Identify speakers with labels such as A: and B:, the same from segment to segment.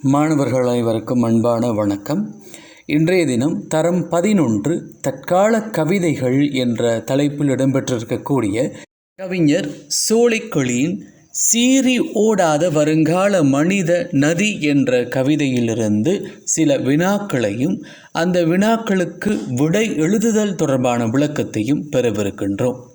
A: மாணவர்கள் அனைவருக்கும் அன்பான வணக்கம். இன்றைய தினம் தரம் 11 தற்கால கவிதைகள் என்ற தலைப்பில் இடம்பெற்றிருக்கக்கூடிய கவிஞர் சோலைக்கொழியின் சீறி ஓடாத வருங்கால மனித நதி என்ற கவிதையிலிருந்து சில வினாக்களையும் அந்த வினாக்களுக்கு விடை எழுதுதல் தொடர்பான விளக்கத்தையும் பெறவிருக்கின்றோம்.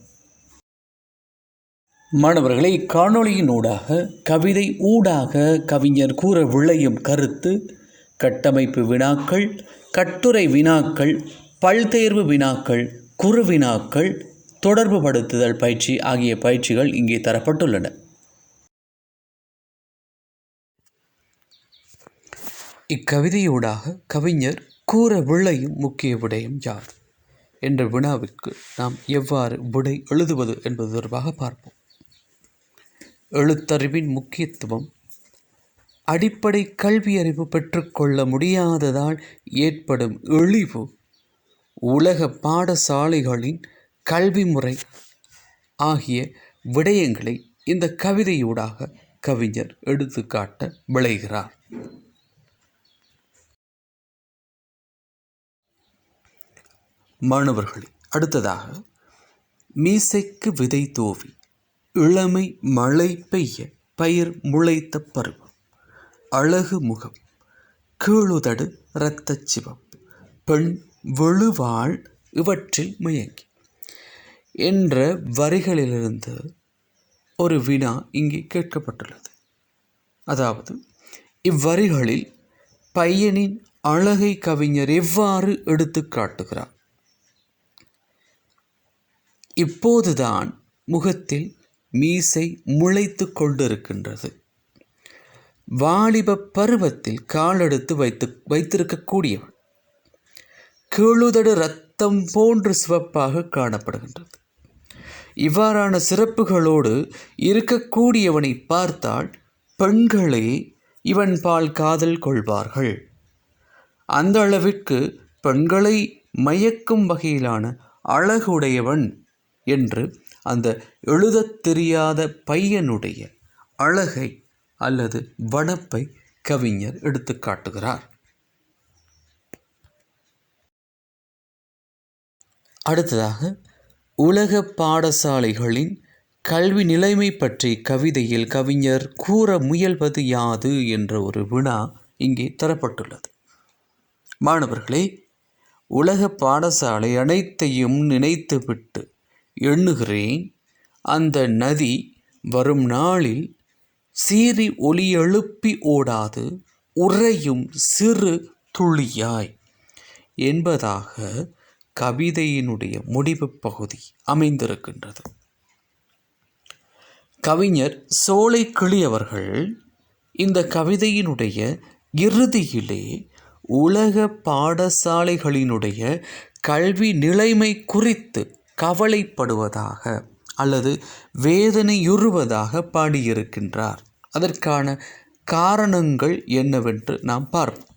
A: மாணவர்களை இக்காணொளியின் ஊடாக கவிதை ஊடாக கவிஞர் கூற விளையும் கருத்து, கட்டமைப்பு வினாக்கள், கட்டுரை வினாக்கள், பல்தேர்வு வினாக்கள், குறுவினாக்கள், தொடர்பு படுத்துதல் பயிற்சி ஆகிய பயிற்சிகள் இங்கே தரப்பட்டுள்ளன. இக்கவிதையூடாக கவிஞர் கூற விளையும் முக்கிய விடயம் யார் என்ற வினாவிற்கு நாம் எவ்வாறு விடை எழுதுவது என்பது தொடர்பாக பார்ப்போம். எழுத்தறிவின் முக்கியத்துவம், அடிப்படை கல்வியறிவு பெற்றுக்கொள்ள முடியாததால் ஏற்படும் இழிவு, உலக பாடசாலைகளின் கல்வி முறை ஆகிய விடயங்களை இந்த கவிதையூடாக கவிஞர் எடுத்துக்காட்ட விளைகிறார். மாணவர்களே, அடுத்ததாக மீசைக்கு விதை தூவி இளமை மழை பெய்ய பயிர் முளைத்த பருவம், அழகு முகம், கீழுதடு இரத்தச் சிவப்பு, பெண் வெளுவாள் இவற்றில் மயங்கி என்ற வரிகளிலிருந்து ஒரு வினா இங்கே கேட்கப்பட்டுள்ளது. அதாவது, இவ்வரிகளில் பையனின் அழகை கவிஞர் எவ்வாறு எடுத்து காட்டுகிறார்? இப்போதுதான் முகத்தில் மீசை முளைத்து கொண்டிருக்கின்றது. வாலிப பருவத்தில் காலெடுத்து வைத்திருக்கக்கூடியவன் கீழுதடு இரத்தம் போன்று சிவப்பாக காணப்படுகின்றது. இவ்வாறான சிறப்புகளோடு இருக்கக்கூடியவனை பார்த்தால் பெண்களே இவன் பால் காதல் கொள்வார்கள். அந்த அளவிற்கு பெண்களை மயக்கும் வகையிலான அழகுடையவன் என்று அந்த எழுதத் தெரியாத பையனுடைய அழகை அல்லது வனப்பை கவிஞர் எடுத்து காட்டுகிறார். அடுத்ததாக, உலக பாடசாலைகளின் கல்வி நிலைமை பற்றி கவிதையில் கவிஞர் கூற முயல்வது யாது என்ற ஒரு வினா இங்கே தரப்பட்டுள்ளது. மாணவர்களே, உலக பாடசாலை அனைத்தையும் நினைத்துவிட்டு எண்ணுகிறேன், அந்த நதி வரும் நாளில் சீறி ஒலி எழுப்பி ஓடாது உறையும் சிறு துளியாய் என்பதாக கவிதையினுடைய முடிவு பகுதி அமைந்திருக்கின்றது. கவிஞர் சோலைக்கிளி அவர்கள் இந்த கவிதையினுடைய இறுதியிலே உலக பாடசாலைகளினுடைய கல்வி நிலைமை குறித்து கவலைப்படுவதாக அல்லது வேதனையுறுவதாக பாடியிருக்கின்றார். அதற்கான காரணங்கள் என்னவென்று நாம் பார்ப்போம்.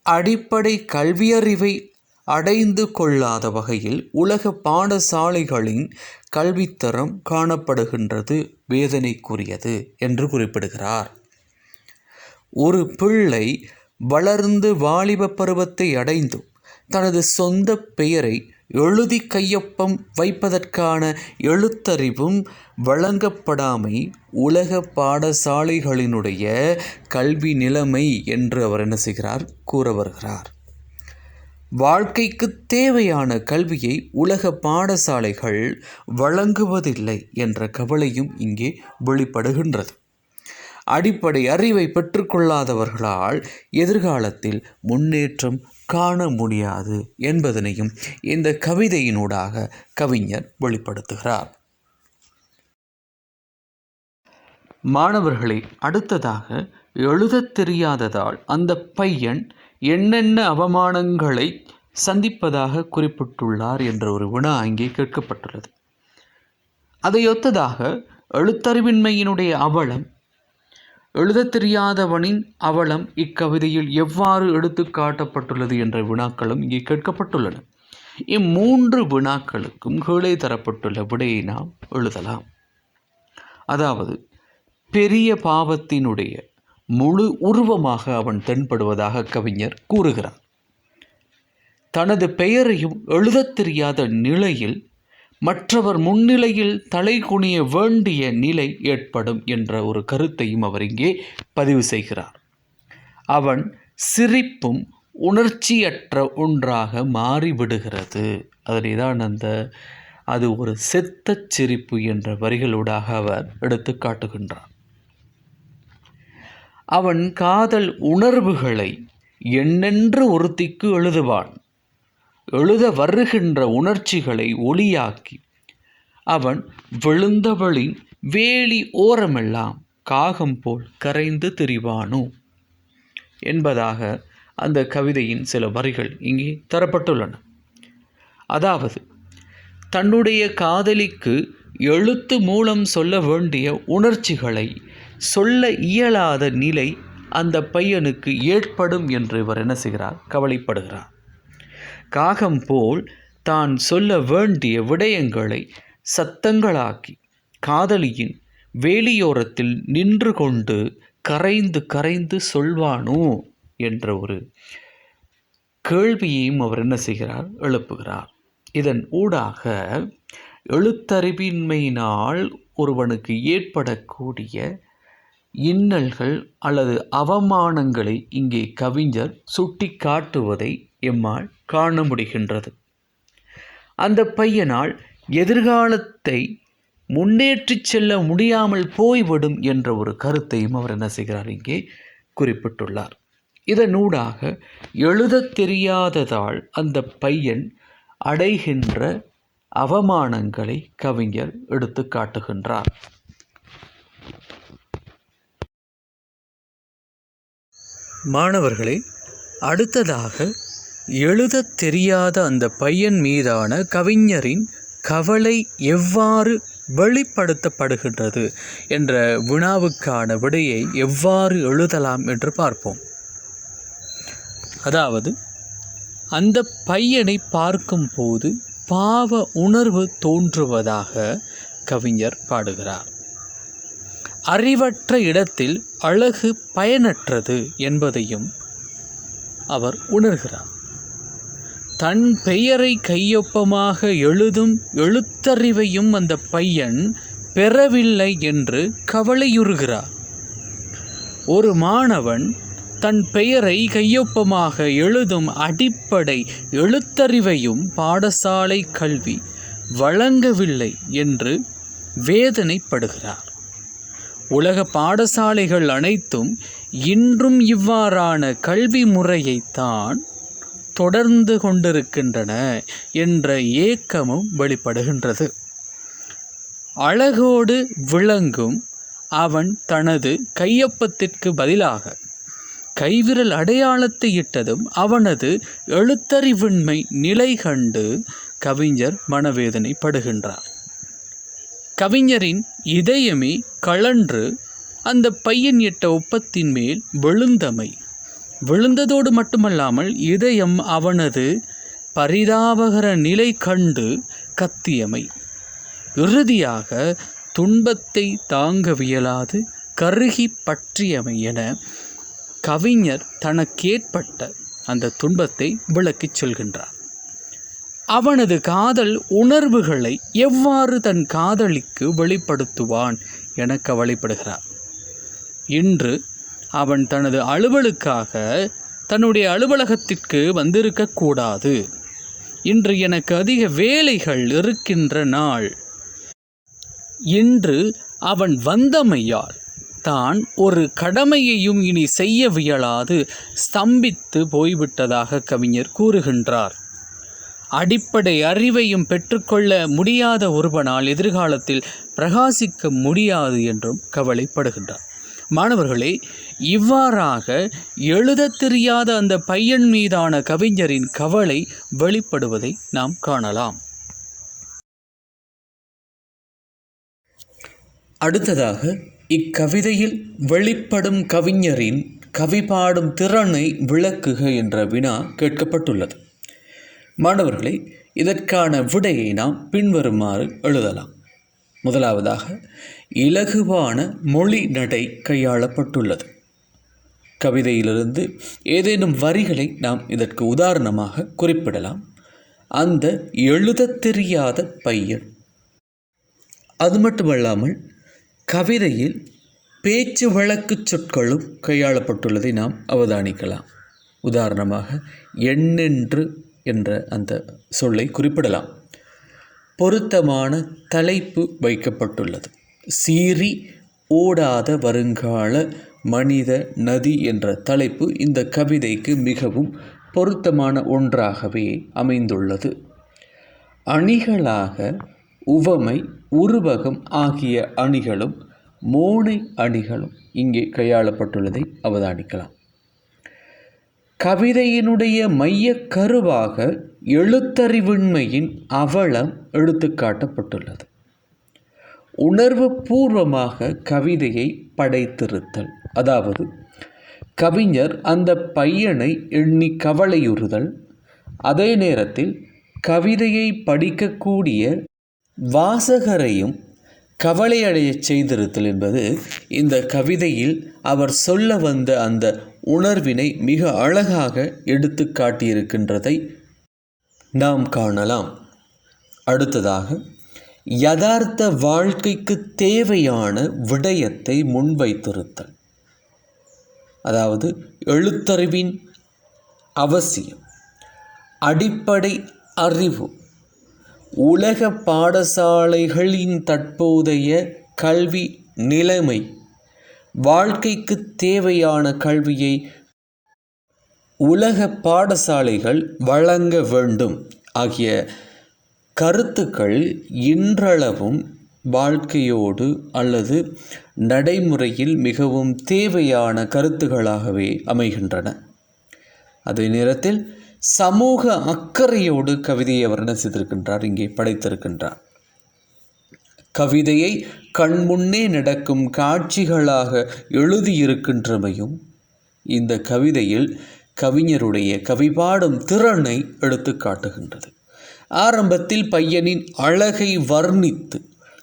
A: அடிப்படை கல்வியறிவை அடைந்து கொள்ளாத வகையில் உலக பாடசாலைகளின் கல்வித்தரம் காணப்படுகின்றது, வேதனைக்குரியது என்று குறிப்பிடுகிறார். ஒரு பிள்ளை வளர்ந்து வாலிப பருவத்தை அடைந்தும் தனது சொந்த பெயரை எழுதி கையொப்பம் வைப்பதற்கான எழுத்தறிவும் வழங்கப்படாமை உலக பாடசாலைகளினுடைய கல்வி நிலைமை என்று அவர் என்ன செய்கிறார்? கூற வருகிறார். வாழ்க்கைக்கு தேவையான கல்வியை உலக பாடசாலைகள் வழங்குவதில்லை என்ற கவலையும் இங்கே வெளிப்படுகின்றது. அடிப்படை அறிவை பெற்றுக்கொள்ளாதவர்களால் எதிர்காலத்தில் முன்னேற்றம் காண முடியாது என்பதனையும் இந்த கவிதையினூடாக கவிஞர் வெளிப்படுத்துகிறார். மாணவர்களே, அடுத்ததாக எழுதத் தெரியாததால் அந்த பையன் என்னென்ன அவமானங்களை சந்திப்பதாக குறிப்பிட்டுள்ளார் என்ற ஒரு வினா இங்கே கேட்கப்பட்டுள்ளது. அதையொத்ததாக எழுத்தறிவின்மையினுடைய அவலம், எழுதத் தெரியாதவனின் அவலம் இக்கவிதையில் எவ்வாறு எடுத்து காட்டப்பட்டுள்ளது என்ற வினாக்களும் இங்கே கேட்கப்பட்டுள்ளன. இம்மூன்று வினாக்களுக்கும் கீழே தரப்பட்டுள்ள விடையை நாம் எழுதலாம். அதாவது, பெரிய பாவத்தினுடைய முழு உருவமாக அவன் தென்படுவதாக கவிஞர் கூறுகிறார். தனது பெயரையும் எழுதத் தெரியாத நிலையில் மற்றவர் முன்னிலையில் தலை குனிய வேண்டிய நிலை ஏற்படும் என்ற ஒரு கருத்தையும் அவர் இங்கே பதிவு செய்கிறார். அவன் சிரிப்பும் உணர்ச்சியற்ற ஒன்றாக மாறிவிடுகிறது. அதனைதான் அது ஒரு செத்த சிரிப்பு என்ற வரிகளூடாக அவர் எடுத்து காட்டுகின்றார். அவன் காதல் உணர்வுகளை எண்ணென்று ஒருத்திக்கு எழுதுவான். எழுத வருகின்ற உணர்ச்சிகளை ஒளியாக்கி அவன் விழுந்தவளின் வேலி ஓரமெல்லாம் காகம் போல் கரைந்து திரிவானோ என்பதாக அந்த கவிதையின் சில வரிகள் இங்கே தரப்பட்டுள்ளன. அதாவது தன்னுடைய காதலிக்கு எழுத்து மூலம் சொல்ல வேண்டிய உணர்ச்சிகளை சொல்ல இயலாத நிலை அந்த பையனுக்கு ஏற்படும் என்று இவர் என்ன செய்கிறார்? கவலைப்படுகிறார். காகம் போல் தான் சொல்ல வேண்டிய விடயங்களை சத்தங்களாக்கி காதலியின் வேலியோரத்தில் நின்று கொண்டு கரைந்து கரைந்து சொல்வானோ என்ற ஒரு கேள்வியையும் அவர் என்ன செய்கிறார்? எழுப்புகிறார். இதன் ஊடாக எழுத்தறிவின்மையினால் ஒருவனுக்கு ஏற்படக்கூடிய இன்னல்கள் அல்லது அவமானங்களை இங்கே கவிஞர் சுட்டி காட்டுவதை எம்மால் காண முடிகின்றது. அந்த பையனால் எதிர்காலத்தை முன்னேற்றிச் செல்ல முடியாமல் போய்விடும் என்ற ஒரு கருத்தையும் அவர் என்ன செய்கிறார்? இங்கே குறிப்பிட்டுள்ளார். இதனூடாக எழுதத் தெரியாததால் அந்த பையன் அடைகின்ற அவமானங்களை கவிஞர் எடுத்து காட்டுகின்றார். மாணவர்களே, அடுத்ததாக எழுதத் தெரியாத அந்த பையன் மீதான கவிஞரின் கவலை எவ்வாறு வெளிப்படுத்தப்படுகின்றது என்ற வினாவுக்கான விடையை எவ்வாறு எழுதலாம் என்று பார்ப்போம். அதாவது அந்த பையனை பார்க்கும்போது பாவ உணர்வு தோன்றுவதாக கவிஞர் பாடுகிறார். அறிவற்ற இடத்தில் அழகு பயனற்றது என்பதையும் அவர் உணர்கிறார். தன் பெயரை கையொப்பமாக எழுதும் எழுத்தறிவையும் அந்த பையன் பெறவில்லை என்று கவலையுறுகிறார். ஒரு மாணவன் தன் பெயரை கையொப்பமாக எழுதும் அடிப்படை எழுத்தறிவையும் பாடசாலை கல்வி வழங்கவில்லை என்று வேதனைப்படுகிறார். உலக பாடசாலைகள் அனைத்தும் இன்றும் இவ்வாறான கல்வி முறையைத்தான் தொடர்ந்து கொண்டிருக்கின்றன என்ற ஏக்கமும் வெளிப்படுகின்றது. அழகோடு விளங்கும் அவன் தனது கையொப்பத்திற்கு பதிலாக கைவிரல் அடையாளத்தை இட்டதும் அவனது எழுத்தறிவின்மை நிலை கண்டு கவிஞர் மனவேதனைப்படுகின்றார். கவிஞரின் இதயமே கழன்று அந்த பையன் இட்ட ஒப்பத்தின் மேல் விழுந்ததோடு மட்டுமல்லாமல் இதயம் அவனது பரிதாபகர நிலை கண்டு கத்தியமை. இறுதியாக துன்பத்தை தாங்கவியலாது கருகி பற்றியமை என கவிஞர் தனக்கேற்பட்ட அந்த துன்பத்தை விளக்கிச் சொல்கின்றார். அவனது காதல் உணர்வுகளை எவ்வாறு தன் காதலிக்கு வெளிப்படுத்துவான் என கவலைப்படுகிறார். இன்று அவன் தனது அலுவலுக்காக தன்னுடைய அலுவலகத்திற்கு வந்திருக்கக்கூடாது. இன்று எனக்கு அதிக வேலைகள் இருக்கின்ற நாள். இன்று அவன் வந்தமையால் தான் ஒரு கடமையையும் இனி செய்யவியலாது ஸ்தம்பித்து போய்விட்டதாக கவிஞர் கூறுகின்றார். அடிப்படை அறிவையும் பெற்றுக்கொள்ள முடியாத ஒருவனால் எதிர்காலத்தில் பிரகாசிக்க முடியாது என்றும் கவலைப்படுகின்றார். மாணவர்களே, இவ்வாறாக எழுதத் தெரியாத அந்த பையன் மீதான கவிஞரின் கவலை வெளிப்படுவதை நாம் காணலாம். அடுத்ததாக இக்கவிதையில் வெளிப்படும் கவிஞரின் கவி பாடும் திறனை விளக்குக என்ற வினா கேட்கப்பட்டுள்ளது. மாணவர்களே, இதற்கான விடையை நாம் பின்வருமாறு எழுதலாம். முதலாவதாக, இலகுவான மொழி நடை கையாளப்பட்டுள்ளது. கவிதையிலிருந்து ஏதேனும் வரிகளை நாம் இதற்கு உதாரணமாக குறிப்பிடலாம். அந்த எழுதத் தெரியாத பையன். அது மட்டுமல்லாமல் கவிதையில் பேச்சு வழக்கு சொற்களும் கையாளப்பட்டுள்ளதை நாம் அவதானிக்கலாம். உதாரணமாக எண்ணென்று என்ற அந்த சொல்லை குறிப்பிடலாம். பொருத்தமான தலைப்பு வைக்கப்பட்டுள்ளது. சீறி ஓடாத வருங்கால மனித நதி என்ற தலைப்பு இந்த கவிதைக்கு மிகவும் பொருத்தமான ஒன்றாகவே அமைந்துள்ளது. அணிகளாக உவமை, உருவகம் ஆகிய அணிகளும் மோனை அணிகளும் இங்கே கையாளப்பட்டுள்ளதை அவதானிக்கலாம். கவிதையினுடைய மைய கருவாக எழுத்தறிவின்மையின் அவலம் எடுத்துக்காட்டப்பட்டுள்ளது. உணர்வு பூர்வமாக கவிதையை படைத்திருத்தல், அதாவது கவிஞர் அந்த பையனை எண்ணி கவலையுறுதல், அதே நேரத்தில் கவிதையை படிக்கக்கூடிய வாசகரையும் கவலையடைய செய்திருத்தல் என்பது இந்த கவிதையில் அவர் சொல்ல வந்த அந்த உணர்வினை மிக அழகாக எடுத்து காட்டியிருக்கின்றதை நாம் காணலாம். அடுத்ததாக யதார்த்த வாழ்க்கைக்கு தேவையான விடயத்தை முன்வைத்திருத்தல், அதாவது எழுத்தறிவின் அவசியம், அடிப்படை அறிவு, உலக பாடசாலைகளின் தற்போதைய கல்வி நிலைமை, வாழ்க்கைக்கு தேவையான கல்வியை உலக பாடசாலைகள் வழங்க வேண்டும் ஆகிய கருத்துக்கள் இன்றளவும் வாழ்க்கையோடு அல்லது நடைமுறையில் மிகவும் தேவையான கருத்துக்களாகவே அமைகின்றன. அதே நேரத்தில் சமூக அக்கறையோடு கவிதையை அவர் என்ன செய்திருக்கின்றார், இங்கே படைத்திருக்கின்றார். கவிதையை கண்முன்னே நடக்கும் காட்சிகளாக எழுதியிருக்கின்றமையும் இந்த கவிதையில் கவிஞருடைய கவிபாடும் திறனை எடுத்து காட்டுகின்றது. ஆரம்பத்தில் பையனின் அழகை வர்ணித்து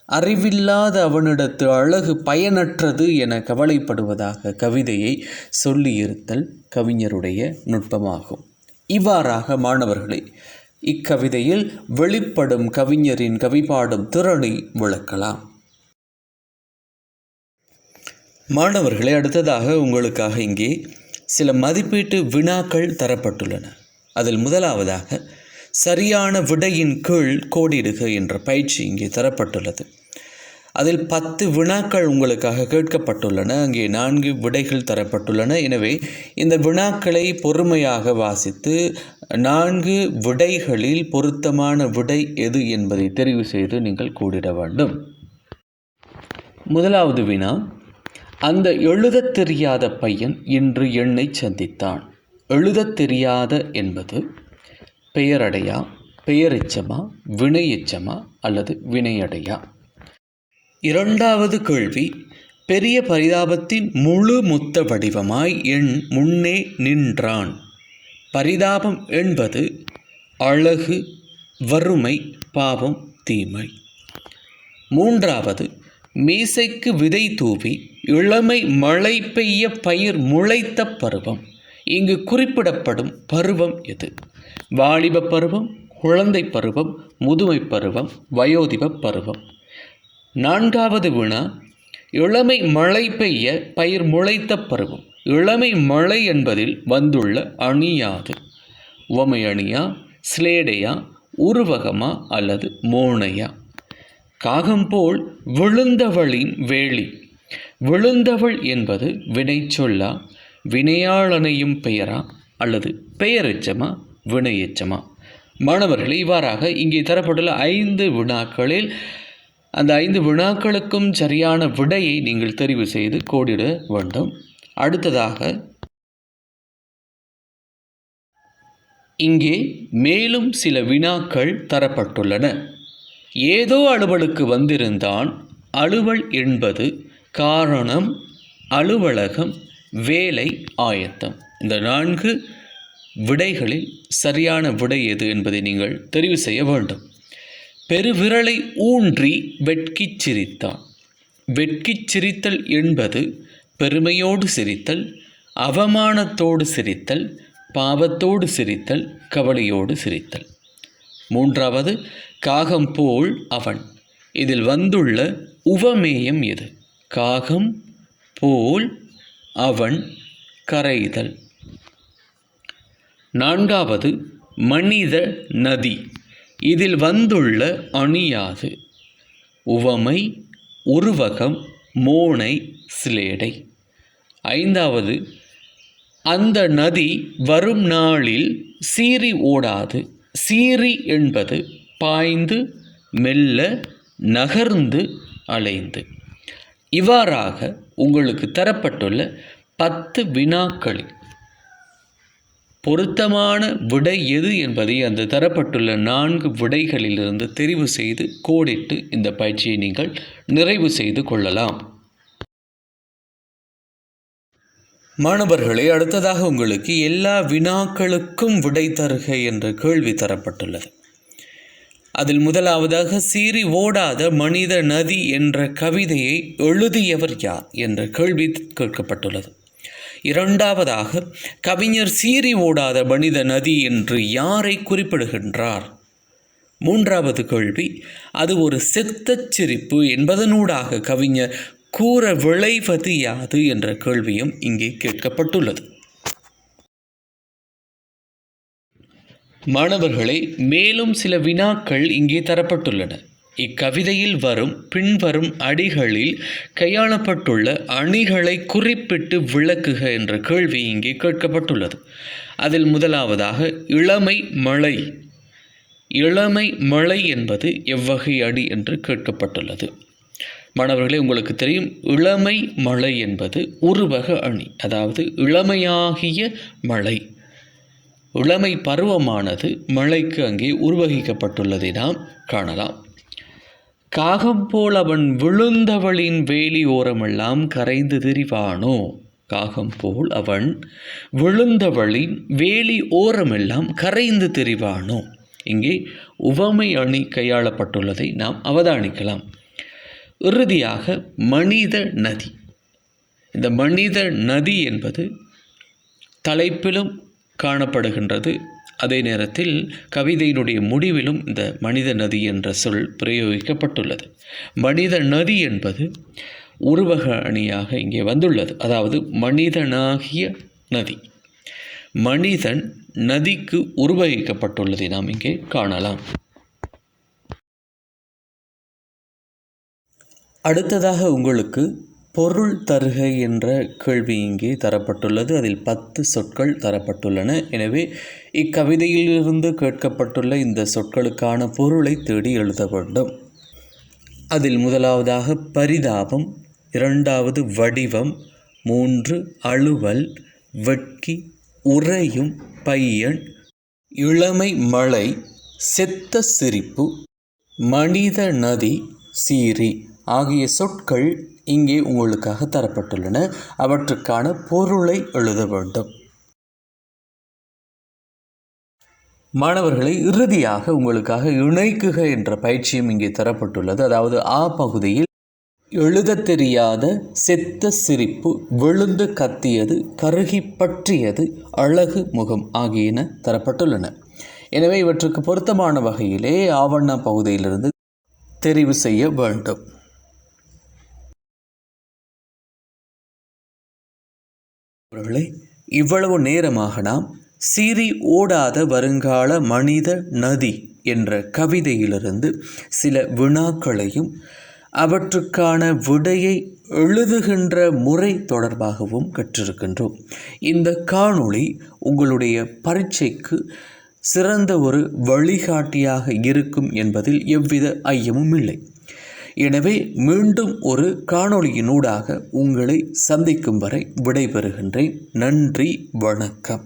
A: அறிவில்லாத அவனிடத்து அழகு பயனற்றது என கவலைப்படுவதாக கவிதையை சொல்லியிருத்தல் கவிஞருடைய நுட்பமாகும். இவ்வாறாக மாணவர்களை இக்கவிதையில் வெளிப்படும் கவிஞரின் கவிபாடும் திறனை விளக்கலாம். மாணவர்களை, அடுத்ததாக உங்களுக்காக இங்கே சில மதிப்பீட்டு வினாக்கள் தரப்பட்டுள்ளன. அதில் முதலாவதாக சரியான விடையின் கீழ் கோடிடுக என்ற பயிற்சி இங்கே தரப்பட்டுள்ளது. அதில் 10 வினாக்கள் உங்களுக்காக கேட்கப்பட்டுள்ளன. அங்கே 4 விடைகள் தரப்பட்டுள்ளன. எனவே இந்த வினாக்களை பொறுமையாக வாசித்து 4 விடைகளில் பொருத்தமான விடை எது என்பதை தெரிவு செய்து நீங்கள் கூடிட வேண்டும். முதலாவது வினா, அந்த எழுதத் தெரியாத பையன் இன்று என்னை சந்தித்தான். எழுதத் தெரியாத என்பது பெயரடையா, பெயரெச்சமா, வினையெச்சமா அல்லது வினையடையா? இரண்டாவது கேள்வி, பெரிய பரிதாபத்தின் முழு மொத்த வடிவமாய் என் முன்னே நின்றான். பரிதாபம் என்பது அழகு, வறுமை, பாவம், தீமை. மூன்றாவது, மீசைக்கு விதை தூவி இளமை மழை பெய்ய பயிர் முளைத்த பருவம். இங்கு குறிப்பிடப்படும் பருவம் எது? வாலிப பருவம், குழந்தை பருவம், முதுமை பருவம், வயோதிப பருவம். நான்காவது வினா, இளமை மழை பெய்ய பயிர் முளைத்த பருவம். இளமை மழை என்பதில் வந்துள்ள அணியாது? உவமை அணியா, ஸ்லேடையா, உருவகமா அல்லது மோனையா? காகம்போல் விழுந்தவளின் வேலி. விழுந்தவள் என்பது வினை சொல்லா, வினையாளனையும் பெயரா அல்லது பெயரெச்சமா, வினையெச்சமா? மாணவர்கள், இவ்வாறாக இங்கே தரப்பட்டுள்ள 5 வினாக்களில் அந்த 5 வினாக்களுக்கும் சரியான விடையை நீங்கள் தெரிவு செய்து கோடிட வேண்டும். அடுத்ததாக இங்கே மேலும் சில வினாக்கள் தரப்பட்டுள்ளன. ஏதோ அலுவலுக்கு வந்திருந்தான். அலுவல் என்பது காரணம், அலுவலகம், வேலை, ஆயத்தம். இந்த 4 விடைகளில் சரியான விடை எது என்பதை நீங்கள் தெரிவு செய்ய வேண்டும். பெருவிரலை ஊன்றி வெட்கிச் சிரித்தான். வெட்கிச் சிரித்தல் என்பது பெருமையோடு சிரித்தல், அவமானத்தோடு சிரித்தல், பாவத்தோடு சிரித்தல், கவலையோடு சிரித்தல். மூன்றாவது காகம் போல் அவன். இதில் வந்துள்ள உவமேயம் எது? காகம் போல் அவன் கரைதல். நான்காவது மனித நதி. இதில் வந்துள்ள அணியாது? உவமை, உருவகம், மோனை, சிலேடை. ஐந்தாவது அந்த நதி வரும் நாளில் சீறி ஓடாது. சீறி என்பது பாய்ந்து, மெல்ல, நகர்ந்து, அலைந்து. இவ்வாறாக உங்களுக்கு தரப்பட்டுள்ள 10 வினாக்களில் பொருத்தமான விடை எது என்பதை அந்த தரப்பட்டுள்ள 4 விடைகளிலிருந்து தெரிவு செய்து கோடிட்டு இந்த பயிற்சியை நீங்கள் நிறைவு செய்து கொள்ளலாம். மாணவர்களே, அடுத்ததாக உங்களுக்கு எல்லா வினாக்களுக்கும் விடை தருக என்ற கேள்வி தரப்பட்டுள்ளது. அதில் முதலாவதாக சீறி ஓடாத மனித நதி என்ற கவிதையை எழுதியவர் யார் என்ற கேள்வி கேட்கப்பட்டுள்ளது. இரண்டாவதாக கவிஞர் சீறி ஓடாத மனித நதி என்று யாரை குறிப்பிடுகின்றார்? மூன்றாவது கேள்வி, அது ஒரு செத்தச் சிரிப்பு என்பதனூடாக கவிஞர் கூற விளைவது யாது என்ற கேள்வியும் இங்கே கேட்கப்பட்டுள்ளது. மாணவர்களே, மேலும் சில வினாக்கள் இங்கே தரப்பட்டுள்ளன. இக்கவிதையில் வரும் பின்வரும் அடிகளில் கையாளப்பட்டுள்ள அணிகளை குறிப்பிட்டு விளக்குக என்ற கேள்வி இங்கே கேட்கப்பட்டுள்ளது. அதில் முதலாவதாக இளமை மழை. இளமை மழை என்பது எவ்வகை அடி என்று கேட்கப்பட்டுள்ளது. மாணவர்களே, உங்களுக்கு தெரியும், இளமை மழை என்பது உருவக அணி, அதாவது இளமையாகிய மழை. இளமை பருவமானது மழைக்கு அங்கே உருவகிக்கப்பட்டுள்ளதை நாம் காணலாம். காகம் போல் அவன் விழுந்தவளின் வேலி ஓரமெல்லாம் கரைந்து திரிவானோ. காகம் போல் அவன் விழுந்தவளின் வேலி ஓரமெல்லாம் கரைந்து திரிவானோ. இங்கே உவமை அணி கையாளப்பட்டுள்ளதை நாம் அவதானிக்கலாம். இறுதியாக மனித நதி. இந்த மனித நதி என்பது தலைப்பிலும் காணப்படுகின்றது. அதே நேரத்தில் கவிதையினுடைய முடிவிலும் இந்த மனித நதி என்ற சொல் பிரயோகிக்கப்பட்டுள்ளது. மனித நதி என்பது உருவக அணியாக இங்கே வந்துள்ளது. அதாவது மனிதனாகிய நதி, மனிதன் நதிக்கு உருவகிக்கப்பட்டுள்ளதை நாம் இங்கே காணலாம். அடுத்ததாக உங்களுக்கு பொருள் தருக என்ற கேள்வி இங்கே தரப்பட்டுள்ளது. அதில் 10 சொற்கள் தரப்பட்டுள்ளன. எனவே இக்கவிதையிலிருந்து கேட்கப்பட்டுள்ள இந்த சொற்களுக்கான பொருளை தேடி எழுத வேண்டும். அதில் முதலாவதாக பரிதாபம், இரண்டாவது வடிவம், 3 அலுவல், வெட்கி, உறையும் பையன், இளமை மழை, செத்த சிரிப்பு, மனித நதி, சீறி ஆகிய சொற்கள் இங்கே உங்களுக்காக தரப்பட்டுள்ளன. அவற்றுக்கான பொருளை எழுத வேண்டும். மாணவர்களை, இறுதியாக உங்களுக்காக இணைக்குக என்ற பயிற்சியும் இங்கே தரப்பட்டுள்ளது. அதாவது ஆ பகுதியில் எழுத தெரியாத, செத்த சிரிப்பு, விழுந்து கத்தியது, கருகி பற்றியது, அழகு முகம் ஆகியன தரப்பட்டுள்ளன. எனவே இவற்றுக்கு பொருத்தமான வகையிலே ஆவண பகுதியிலிருந்து தெரிவு செய்ய வேண்டும். இவ்வளவு நேரமாக நாம் சீறி ஓடாத வருங்கால மனித நதி என்ற கவிதையிலிருந்து சில வினாக்களையும் அவற்றுக்கான விடையை எழுதுகின்ற முறை தொடர்பாகவும் கற்றிருக்கின்றோம். இந்த காணொளி உங்களுடைய பரீட்சைக்கு சிறந்த ஒரு வழிகாட்டியாக இருக்கும் என்பதில் எவ்வித ஐயமும் இல்லை. எனவே மீண்டும் ஒரு காணொளியினூடாக உங்களை சந்திக்கும் வரை விடைபெறுகின்றேன். நன்றி, வணக்கம்.